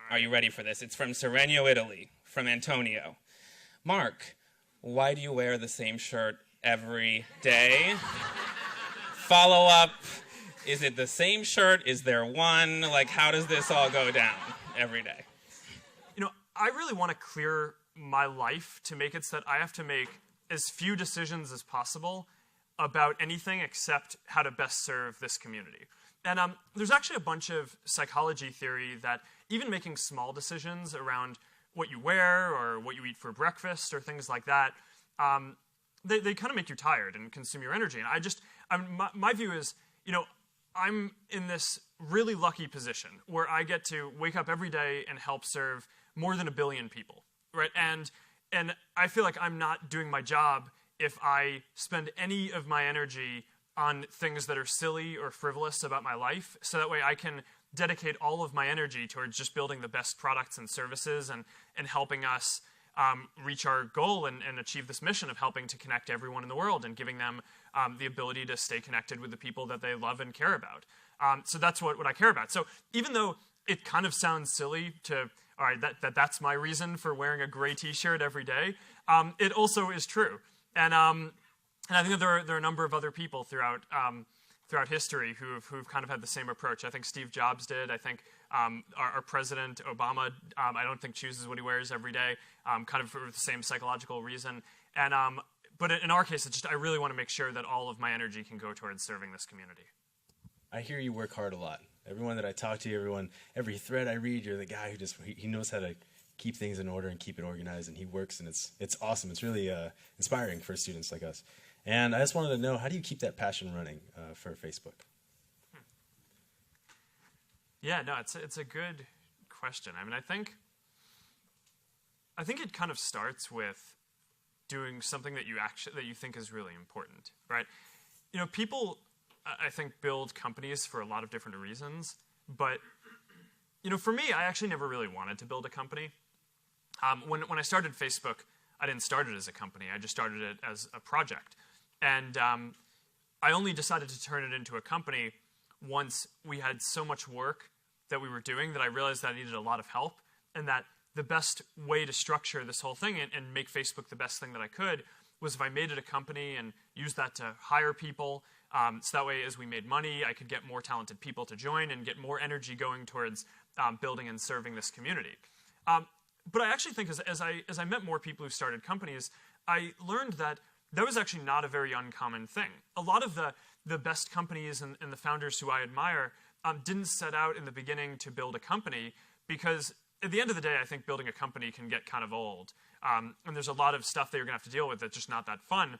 Are you ready for this? It's from Serenio, Italy, from Antonio. Mark, why do you wear the same shirt every day? Follow up, is it the same shirt? Is there one? Like, how does this all go down every day? I really want to clear my life to make it so that I have to make as few decisions as possible about anything except how to best serve this community. And there's actually a bunch of psychology theory that even making small decisions around what you wear or what you eat for breakfast or things like that, they kind of make you tired and consume your energy. And my view is, I'm in this really lucky position where I get to wake up every day and help serve more than 1 billion people, right? And I feel like I'm not doing my job if I spend any of my energy on things that are silly or frivolous about my life, so that way I can dedicate all of my energy towards just building the best products and services and helping us reach our goal and achieve this mission of helping to connect everyone in the world and giving them the ability to stay connected with the people that they love and care about. So that's what I care about. So even though it kind of sounds silly to, all right, that's my reason for wearing a gray T-shirt every day, it also is true. And I think that there are a number of other people throughout history who've kind of had the same approach. I think Steve Jobs did. I think our president, Obama, I don't think chooses what he wears every day, kind of for the same psychological reason. And but in our case, I really want to make sure that all of my energy can go towards serving this community. I hear you work hard a lot. Everyone that I talk to, every thread I read, you're the guy who he knows how to keep things in order and keep it organized, and he works, and it's awesome. It's really inspiring for students like us. And I just wanted to know, how do you keep that passion running for Facebook? Yeah, no, it's a good question. I mean, I think it kind of starts with doing something that you think is really important, right? People, I think, build companies for a lot of different reasons, but for me, I actually never really wanted to build a company. When I started Facebook, I didn't start it as a company. I just started it as a project. And I only decided to turn it into a company once we had so much work that we were doing that I realized that I needed a lot of help, and that the best way to structure this whole thing and make Facebook the best thing that I could was if I made it a company and used that to hire people. So that way, as we made money, I could get more talented people to join and get more energy going towards building and serving this community. But I actually think as I met more people who started companies, I learned that was actually not a very uncommon thing. A lot of the best companies and the founders who I admire didn't set out in the beginning to build a company, because at the end of the day, I think building a company can get kind of old. And there's a lot of stuff that you're going to have to deal with that's just not that fun.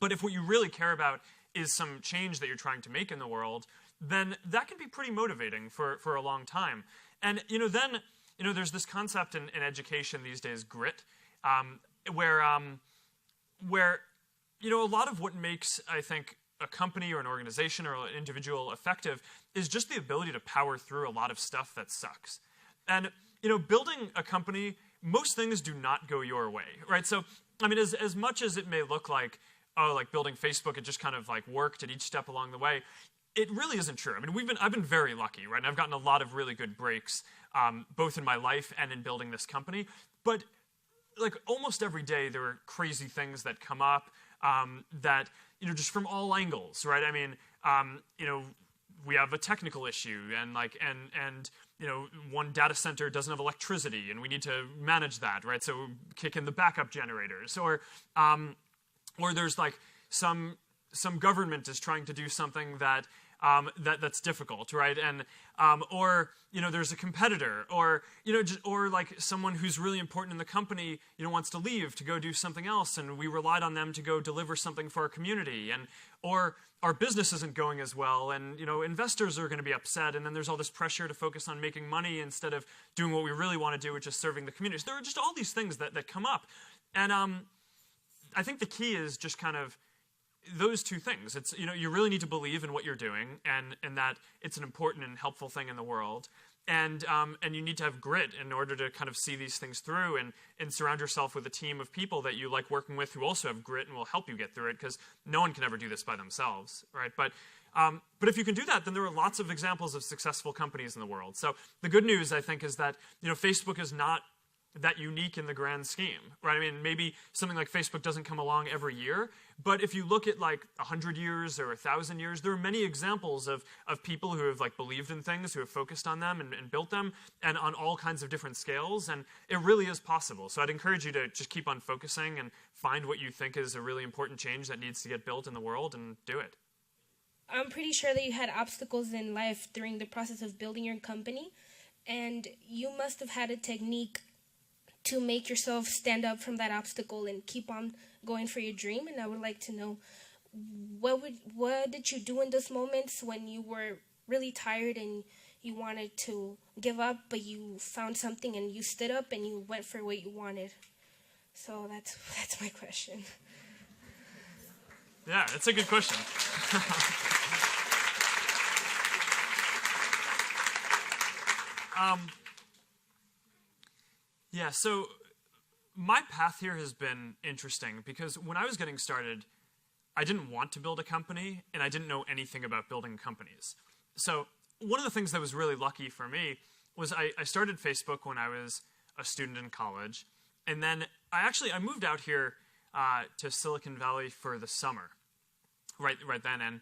But if what you really care about is some change that you're trying to make in the world, then that can be pretty motivating for a long time. And then there's this concept in education these days, grit, where a lot of what makes, I think, a company or an organization or an individual effective is just the ability to power through a lot of stuff that sucks. And building a company, most things do not go your way, right? So, I mean, as much as it may look like, like building Facebook, it just kind of like worked at each step along the way, it really isn't true. I mean, I've been very lucky, right? And I've gotten a lot of really good breaks, both in my life and in building this company. But like almost every day, there are crazy things that come up that just from all angles, right? I mean, we have a technical issue, and one data center doesn't have electricity, and we need to manage that, right? So kick in the backup generators, or there's like some government is trying to do something that's difficult, right? And or there's a competitor, or or like someone who's really important in the company wants to leave to go do something else, and we relied on them to go deliver something for our community, and or our business isn't going as well, and investors are going to be upset, and then there's all this pressure to focus on making money instead of doing what we really want to do, which is serving the community. So there are just all these things that come up, and I think the key is just kind of those two things. It's you really need to believe in what you're doing, and that it's an important and helpful thing in the world, and you need to have grit in order to kind of see these things through, and surround yourself with a team of people that you like working with who also have grit and will help you get through it, because no one can ever do this by themselves, right? But But if you can do that, then there are lots of examples of successful companies in the world. So the good news, I think, is that Facebook is not that unique in the grand scheme, right? I mean, maybe something like Facebook doesn't come along every year, but if you look at like 100 years or 1,000 years, there are many examples of people who have like believed in things, who have focused on them and built them, and on all kinds of different scales, and it really is possible. So I'd encourage you to just keep on focusing and find what you think is a really important change that needs to get built in the world and do it. I'm pretty sure that you had obstacles in life during the process of building your company, and you must have had a technique to make yourself stand up from that obstacle and keep on going for your dream. And I would like to know, what did you do in those moments when you were really tired and you wanted to give up, but you found something and you stood up and you went for what you wanted? So that's my question. Yeah, it's a good question. Yeah, so my path here has been interesting because when I was getting started, I didn't want to build a company, and I didn't know anything about building companies. So one of the things that was really lucky for me was I started Facebook when I was a student in college, and then I moved out here to Silicon Valley for the summer, right then.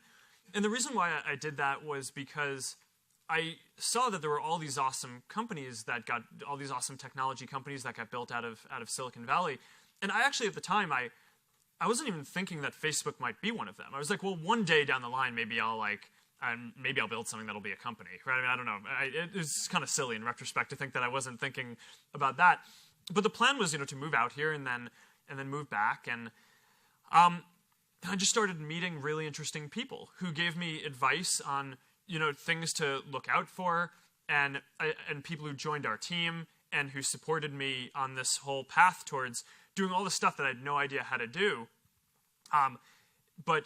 And the reason why I did that was because I saw that there were all these awesome companies all these awesome technology companies that got built out of Silicon Valley. And I actually, at the time, I wasn't even thinking that Facebook might be one of them. I was like, well, one day down the line, maybe I'll build something that'll be a company, right? I mean, I don't know. It's kind of silly in retrospect to think that I wasn't thinking about that. But the plan was, to move out here and then move back. And I just started meeting really interesting people who gave me advice on things to look out for, and people who joined our team and who supported me on this whole path towards doing all the stuff that I had no idea how to do. But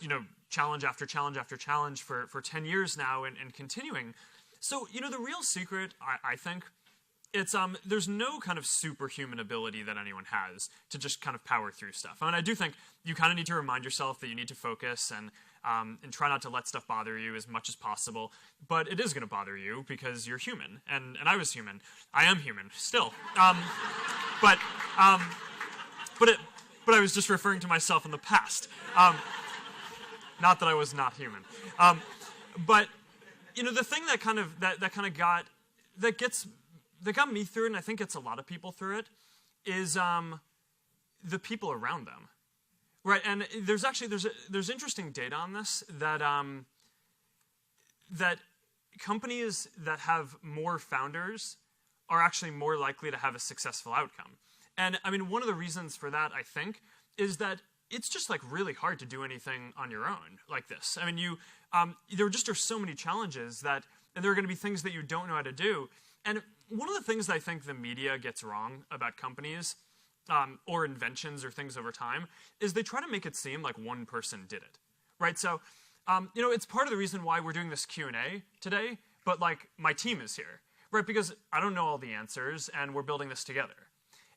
challenge after challenge after challenge for 10 years now and continuing. So, the real secret, I think, it's there's no kind of superhuman ability that anyone has to just kind of power through stuff. I mean, I do think you kind of need to remind yourself that you need to focus and try not to let stuff bother you as much as possible. But it is going to bother you because you're human, and I was human. I am human still. But I was just referring to myself in the past. Not that I was not human. But the thing that got me through it, and I think gets a lot of people through it, is the people around them. Right, and there's interesting data on this that that companies that have more founders are actually more likely to have a successful outcome. And I mean, one of the reasons for that, I think, is that it's just like really hard to do anything on your own like this. I mean, there just are so many challenges and there are going to be things that you don't know how to do. And one of the things that I think the media gets wrong about companies or inventions or things over time is they try to make it seem like one person did it, right? So, it's part of the reason why we're doing this Q&A today, but like my team is here, right? Because I don't know all the answers and we're building this together.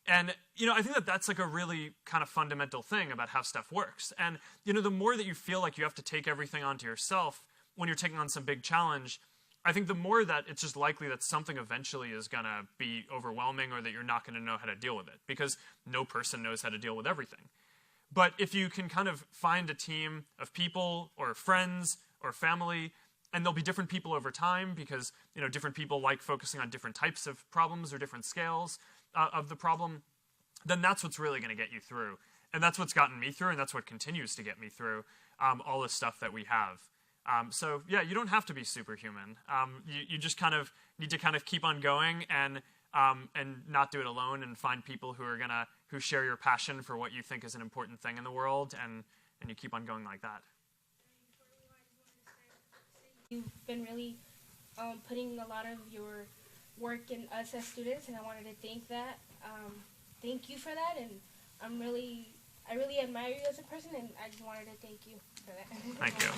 And, I think that that's like a really kind of fundamental thing about how stuff works. And, the more that you feel like you have to take everything onto yourself when you're taking on some big challenge, I think the more that it's just likely that something eventually is going to be overwhelming or that you're not going to know how to deal with it, because no person knows how to deal with everything. But if you can kind of find a team of people or friends or family, and there'll be different people over time because, different people like focusing on different types of problems or different scales of the problem, then that's what's really going to get you through. And that's what's gotten me through, and that's what continues to get me through all the stuff that we have. So yeah, you don't have to be superhuman. You just kind of need to kind of keep on going and not do it alone, and find people who share your passion for what you think is an important thing in the world, and you keep on going like that. You've been really putting a lot of your work in us as students, and I wanted to thank you for that, and I really admire you as a person, and I just wanted to thank you for that. Thank you.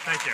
Thank you.